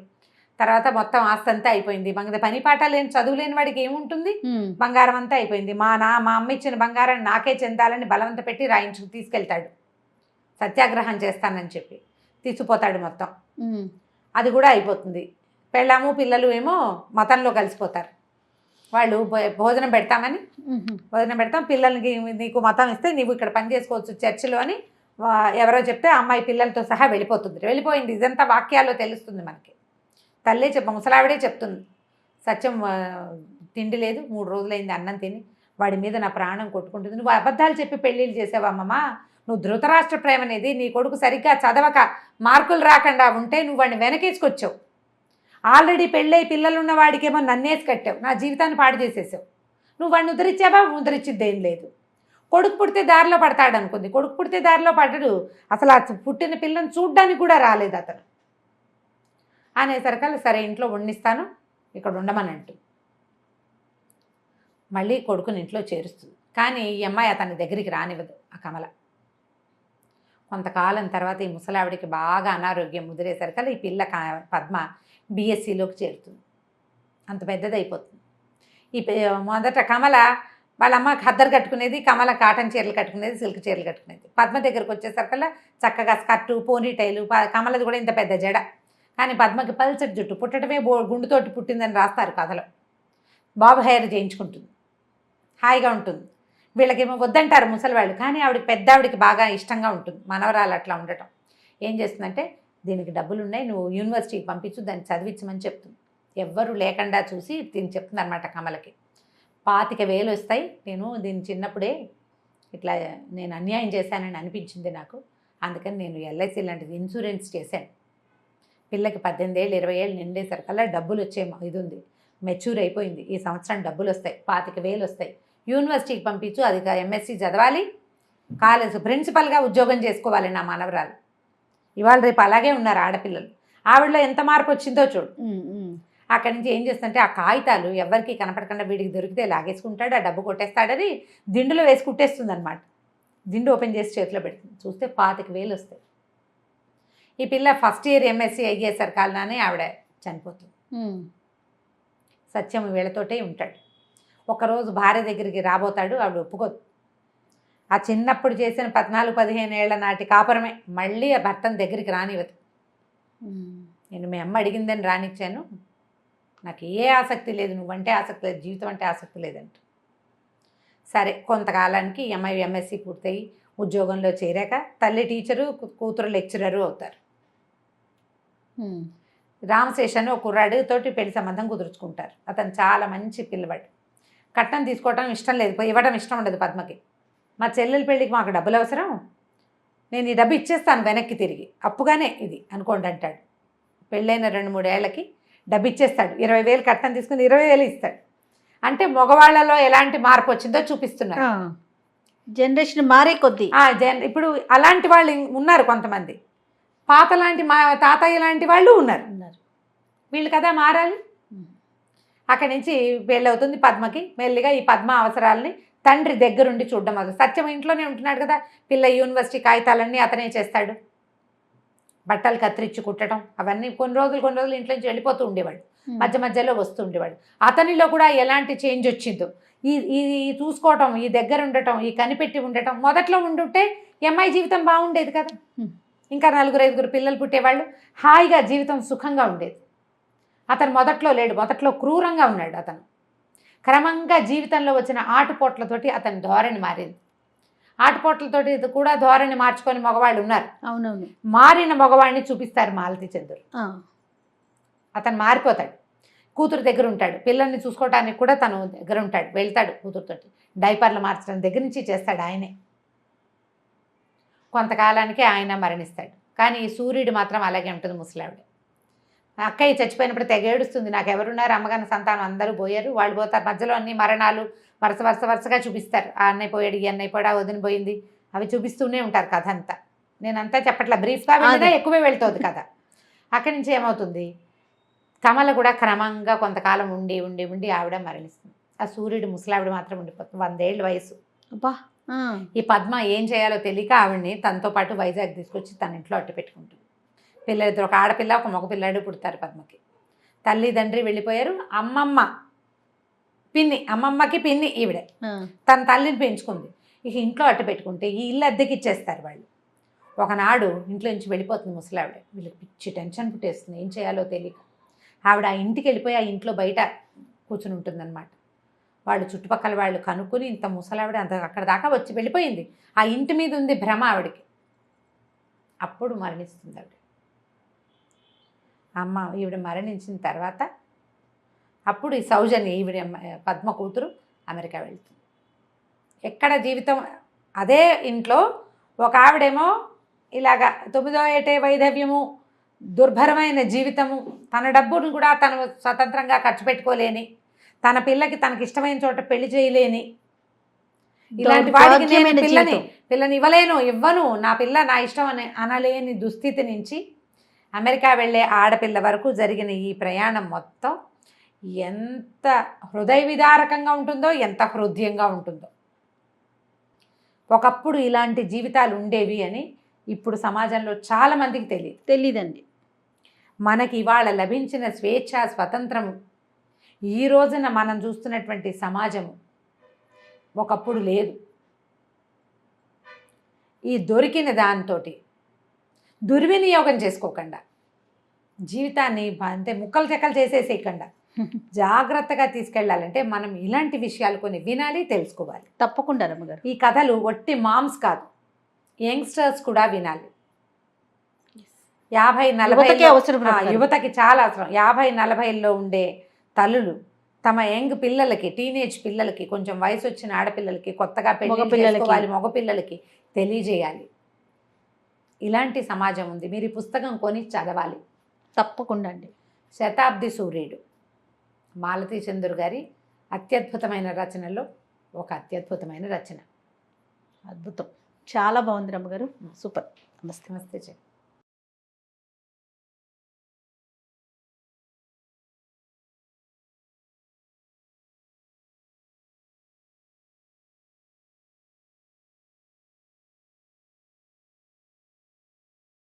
[SPEAKER 3] తర్వాత మొత్తం ఆస్తి అంతా అయిపోయింది. పని పాట లేని చదువు లేని వాడికి ఏముంటుంది, బంగారం అంతా అయిపోయింది. మా అమ్మ ఇచ్చిన బంగారాన్ని నాకే చెందాలని బలవంత పెట్టి రాయించుకు తీసుకెళ్తాడు. సత్యాగ్రహం చేస్తానని చెప్పి తీసుకుపోతాడు మొత్తం. అది కూడా అయిపోతుంది. పెళ్ళాము పిల్లలు ఏమో మతంలో కలిసిపోతారు. వాళ్ళు భోజనం పెడతాం, పిల్లలకి నీకు మతం ఇస్తే నీవు ఇక్కడ పని చేసుకోవచ్చు చర్చిలో అని ఎవరో చెప్తే అమ్మాయి పిల్లలతో సహా వెళ్ళిపోయింది. ఇదంతా వాక్యాల్లో తెలుస్తుంది మనకి. తల్లే ముసలావిడే చెప్తుంది, సత్యం తిండి లేదు, 3 రోజులైంది అన్నం తిని, వాడి మీద నా ప్రాణం కొట్టుకుంటుంది. నువ్వు అబద్ధాలు చెప్పి పెళ్ళిళ్ళు చేసావమ్మమ్మ, నువ్వు ధృతరాష్ట్ర ప్రేమ అనేది నీ కొడుకు సరిగ్గా చదవక మార్కులు రాకుండా ఉంటే నువ్వు వాడిని వెనకేసుకొచ్చావు. ఆల్రెడీ పెళ్ళై పిల్లలున్న వాడికేమో నన్నేసి కట్టావు, నా జీవితాన్ని పాడు చేసేసావు. నువ్వు వాడిని ఉద్ధరించావా? ఉద్ధరించిద్దేం లేదు. కొడుకు పుడితే దారిలో పడతాడు అనుకుంది. కొడుకు పుడితే దారిలో పడ్డాడు. అసలు ఆ పుట్టిన పిల్లని చూడ్డానికి కూడా రాలేదు అతను. అనేసరికల్లా సరే ఇంట్లో వండిస్తాను, ఇక్కడ ఉండమని అంటూ మళ్ళీ కొడుకుని ఇంట్లో చేరుస్తుంది. కానీ ఈ అమ్మాయి అతని దగ్గరికి రానివ్వదు ఆ కమల. కొంతకాలం తర్వాత ఈ ముసలావిడికి బాగా అనారోగ్యం ముదిరేసరికల్లా ఈ పిల్ల పద్మ బీఎస్సీలోకి చేరుతుంది. అంత పెద్దదైపోతుంది. మొదట కమల వాళ్ళ అమ్మ ఖద్దరు కట్టుకునేది, కమల కాటన్ చీరలు కట్టుకునేది, సిల్క్ చీరలు కట్టుకునేది. పద్మ దగ్గరకు వచ్చేసరికల్లా చక్కగా స్కర్టు, పోనీటైలు, కమలది కూడా ఇంత పెద్ద జడ. కానీ పద్మకి పల్చటి జుట్టు, పుట్టడమే గుండుతోటి పుట్టిందని రాస్తారు కథలో. బాబు హెయిర్ చేయించుకుంటుంది, హాయిగా ఉంటుంది. వీళ్ళకేమో వద్దంటారు ముసలివాళ్ళు, కానీ ఆవిడకి పెద్ద ఆవిడకి బాగా ఇష్టంగా ఉంటుంది మనవరాలు అట్లా ఉండటం. ఏం చేస్తుందంటే, దీనికి డబ్బులు ఉన్నాయి, నువ్వు యూనివర్సిటీకి పంపించు, దాన్ని చదివించమని చెప్తుంది. ఎవ్వరూ లేకుండా చూసి దీన్ని చెప్తుంది అనమాట కమలకి. 25,000 వస్తాయి, నేను దీన్ని చిన్నప్పుడే ఇట్లా నేను అన్యాయం చేశానని అనిపించింది నాకు, అందుకని నేను ఎల్ఐసి లాంటిది ఇన్సూరెన్స్ చేశాను. పిల్లకి 18 ఏళ్ళు 20 ఏళ్ళు నిండేసరికల్లా డబ్బులు వచ్చే ఇది ఉంది, మెచ్యూర్ అయిపోయింది, ఈ సంవత్సరం డబ్బులు వస్తాయి, 25,000 వస్తాయి, యూనివర్సిటీకి పంపించు, అది ఎంఎస్సి చదవాలి, కాలేజ్ ప్రిన్సిపల్గా ఉద్యోగం చేసుకోవాలి నా మనవరాలు. ఇవాళ రేపు అలాగే ఉన్నారు ఆడపిల్లలు. ఆవిడలో ఎంత మార్పు వచ్చిందో చూడు. అక్కడి నుంచి ఏం చేస్తుంటే, ఆ కాగితాలు ఎవరికి కనపడకుండా వీడికి దొరికితే లాగేసుకుంటాడు, ఆ డబ్బు కొట్టేస్తాడని దిండులో వేసి కుట్టేస్తుంది అనమాట. దిండు ఓపెన్ చేసి చేతిలో పెడుతుంది. చూస్తే 25,000 వస్తాయి. ఈ పిల్ల ఫస్ట్ ఇయర్ ఎంఎస్సి అయ్యేసరికల్లానే ఆవిడ చనిపోతుంది. సత్యం వీళ్ళతోటే ఉంటాడు. ఒకరోజు భార్య దగ్గరికి రాబోతాడు, ఆవిడ ఒప్పుకోదు. ఆ చిన్నప్పుడు చేసిన 14-15 ఏళ్ల నాటి కాపురమే మళ్ళీ ఆ భర్తను దగ్గరికి రానివ్వదు. నేను మీ అమ్మ అడిగిందని రానిచ్చాను, నాకు ఏ ఆసక్తి లేదు, నువ్వంటే ఆసక్తి లేదు, జీవితం అంటే ఆసక్తి లేదంట. సరే కొంతకాలానికి ఈ అమ్మాయి ఎంఎస్సి పూర్తయి ఉద్యోగంలో చేరాక తల్లి టీచరు, కూతురు లెక్చరరు అవుతారు. రామశేషన్ ఒక కుర్రాడితోటి పెళ్లి సంబంధం కుదుర్చుకుంటారు. అతను చాలా మంచి పిల్లవాడు. కట్నం తీసుకోవడం ఇష్టం లేదు, ఇవ్వడం ఇష్టం ఉండదు పద్మకి. మా చెల్లెల పెళ్ళికి మాకు డబ్బులు అవసరం, నేను ఈ డబ్బు ఇచ్చేస్తాను వెనక్కి తిరిగి, అప్పుగానే ఇది అనుకోండి అంటాడు. పెళ్ళైన 2-3 ఏళ్ళకి డబ్బు ఇచ్చేస్తాడు. 20,000 కట్నం తీసుకుని 20,000 ఇస్తాడు. అంటే మగవాళ్ళలో ఎలాంటి మార్పు వచ్చిందో చూపిస్తున్నారు.
[SPEAKER 2] జనరేషన్ మారే కొద్దీ
[SPEAKER 3] ఇప్పుడు అలాంటి వాళ్ళు ఉన్నారు కొంతమంది. పాత లాంటి మా తాతయ్య లాంటి వాళ్ళు ఉన్నారు. వీళ్ళు కదా మారాలి. అక్కడి నుంచి పెళ్ళవుతుంది పద్మకి. మెల్లిగా ఈ పద్మ అవసరాలని తండ్రి దగ్గరుండి చూడడం మొదలు. సత్యం ఇంట్లోనే ఉంటున్నాడు కదా, పిల్ల యూనివర్సిటీ కాగితాలన్నీ అతనే చేస్తాడు. బట్టలు కత్తిరించి కుట్టడం అవన్నీ కొన్ని రోజులు ఇంట్లో నుంచి వెళ్ళిపోతూ ఉండేవాడు, మధ్య మధ్యలో వస్తూ ఉండేవాడు. అతనిలో కూడా ఎలాంటి చేంజ్ వచ్చిందో ఈ చూసుకోవటం, ఈ దగ్గర ఉండటం, ఈ కనిపెట్టి ఉండటం. మొదట్లో ఉండుంటే అమ్మాయి జీవితం బాగుండేది కదా, ఇంకా 4-5 పిల్లలు పుట్టేవాళ్ళు, హాయిగా జీవితం సుఖంగా ఉండేది. అతను మొదట్లో లేడు, మొదట్లో క్రూరంగా ఉన్నాడు అతను. క్రమంగా జీవితంలో వచ్చిన ఆటుపోట్లతోటి అతని ధోరణి మారింది. ఆటుపోట్లతోటి కూడా ధోరణి మార్చుకొని మగవాళ్ళు ఉన్నారు.
[SPEAKER 2] అవునవును.
[SPEAKER 3] మారిన మగవాడిని చూపిస్తారు మాలతి చంద్రుడు. అతను మారిపోతాడు, కూతురు దగ్గర ఉంటాడు, పిల్లల్ని చూసుకోవడానికి కూడా తను దగ్గర ఉంటాడు, వెళ్తాడు కూతురుతోటి. డైపర్లు మార్చడం దగ్గర నుంచి చేస్తాడు ఆయనే. కొంతకాలానికి ఆయన మరణిస్తాడు. కానీ సూర్యుడు మాత్రం అలాగే ఉంటుంది. ముసలావిడ అక్కయ్య చచ్చిపోయినప్పుడు తెగ ఏడుస్తుంది, నాకు ఎవరున్నారు, అమ్మగారి సంతానం అందరూ పోయారు, వాళ్ళు పోతారు. మధ్యలో అన్ని మరణాలు వరుసగా చూపిస్తారు. ఆ అన్నయ్య పోయాడు, ఈ అన్నయ్య పోయాడు, ఆ వదిన పోయింది, అవి చూపిస్తూనే ఉంటారు కథ అంతా. నేనంతా చెప్పట్లా, బ్రీఫ్గా వెళ్ళినా ఎక్కువే వెళ్తుంది కథ. అక్కడి నుంచి ఏమవుతుంది, కమల కూడా క్రమంగా కొంతకాలం ఉండి ఆవిడ మరణిస్తుంది. ఆ సూర్యుడు ముసలావిడ మాత్రం ఉండిపోతుంది, 100 ఏళ్ళ వయసు. ఈ పద్మ ఏం చేయాలో తెలియక ఆవిడని తనతో పాటు వైజాగ్ తీసుకొచ్చి తన ఇంట్లో అట్టు పెట్టుకుంటుంది. పిల్లలిద్దరు, ఒక ఆడపిల్ల ఒక మగపిల్లాడు పుడతారు పద్మకి. తల్లి తండ్రి వెళ్ళిపోయారు. అమ్మమ్మకి పిన్ని ఈవిడే తన తల్లిని పెంచుకుంది. ఇక ఇంట్లో అట్టు పెట్టుకుంటే ఈ ఇల్లు అద్దెకి ఇచ్చేస్తారు వాళ్ళు. ఒకనాడు ఇంట్లో నుంచి వెళ్ళిపోతుంది ముసలావిడ. వీళ్ళకి పిచ్చి టెన్షన్ పుట్టేస్తుంది, ఏం చేయాలో తెలియక. ఆవిడ ఆ ఇంటికి వెళ్ళిపోయి ఆ ఇంట్లో బయట కూర్చుని ఉంటుందన్నమాట. వాళ్ళు చుట్టుపక్కల వాళ్ళు కనుక్కొని ఇంత ముసలావిడ అంత అక్కడ దాకా వచ్చి వెళ్ళిపోయింది, ఆ ఇంటి మీద ఉంది భ్రమ ఆవిడకి. అప్పుడు మరణిస్తుంది ఆవిడ. ఈవిడ మరణించిన తర్వాత అప్పుడు ఈ సౌజన్య ఈవిడ పద్మ కూతురు అమెరికా వెళ్తుంది. ఎక్కడ జీవితం అదే ఇంట్లో ఒక ఆవిడేమో ఇలాగా 9వ ఏటే వైధవ్యము, దుర్భరమైన జీవితము, తన డబ్బును కూడా తను స్వతంత్రంగా ఖర్చు పెట్టుకోలేని, తన పిల్లకి తనకి ఇష్టమైన చోట పెళ్లి చేయలేని, ఇలాంటి వాడికి నేను
[SPEAKER 2] దౌర్భాగ్యమైన
[SPEAKER 3] పిల్లని ఇవ్వను, నా పిల్ల నా ఇష్టం అని అనలేని దుస్థితి నుంచి అమెరికా వెళ్ళే ఆడపిల్ల వరకు జరిగిన ఈ ప్రయాణం మొత్తం ఎంత హృదయ విదారకంగా ఉంటుందో, ఎంత హృదయంగా ఉంటుందో. ఒకప్పుడు ఇలాంటి జీవితాలు ఉండేవి అని ఇప్పుడు సమాజంలో చాలామందికి
[SPEAKER 2] తెలీదండి.
[SPEAKER 3] మనకి ఇవాళ లభించిన స్వేచ్ఛ, స్వతంత్రము, ఈ రోజున మనం చూస్తున్నటువంటి సమాజము ఒకప్పుడు లేదు. ఈ దొరికిన దాంతోటి దుర్వినియోగం చేసుకోకుండా, జీవితాన్ని అంతే ముక్కలు చెక్కలు చేసేసేయకుండా జాగ్రత్తగా తీసుకెళ్ళాలంటే మనం ఇలాంటి విషయాలు కొన్ని వినాలి, తెలుసుకోవాలి.
[SPEAKER 2] తప్పకుండా రమ్మగారు.
[SPEAKER 3] ఈ కథలు ఒట్టి మామ్స్ కాదు, యంగ్స్టర్స్ కూడా వినాలి. 50-40
[SPEAKER 2] అవసరం
[SPEAKER 3] యువతకి చాలా అవసరం. 50-40లో ఉండే తల్లులు తమ యంగ్ పిల్లలకి, టీనేజ్ పిల్లలకి, కొంచెం వయసు వచ్చిన ఆడపిల్లలకి, కొత్తగా పెళ్లి చేసుకోవాలి మగపిల్లలకి తెలియజేయాలి. ఇలాంటి సమాజం ఉంది. మీరు ఈ పుస్తకం కొని చదవాలి
[SPEAKER 2] తప్పకుండా అండి.
[SPEAKER 3] శతాబ్ది సూర్యుడు మాలతీ చందూర్ గారి అత్యద్భుతమైన రచనలో ఒక అత్యద్భుతమైన రచన.
[SPEAKER 2] అద్భుతం, చాలా బాగుంది రమ్మగారు. సూపర్. నమస్తే.
[SPEAKER 3] నమస్తే.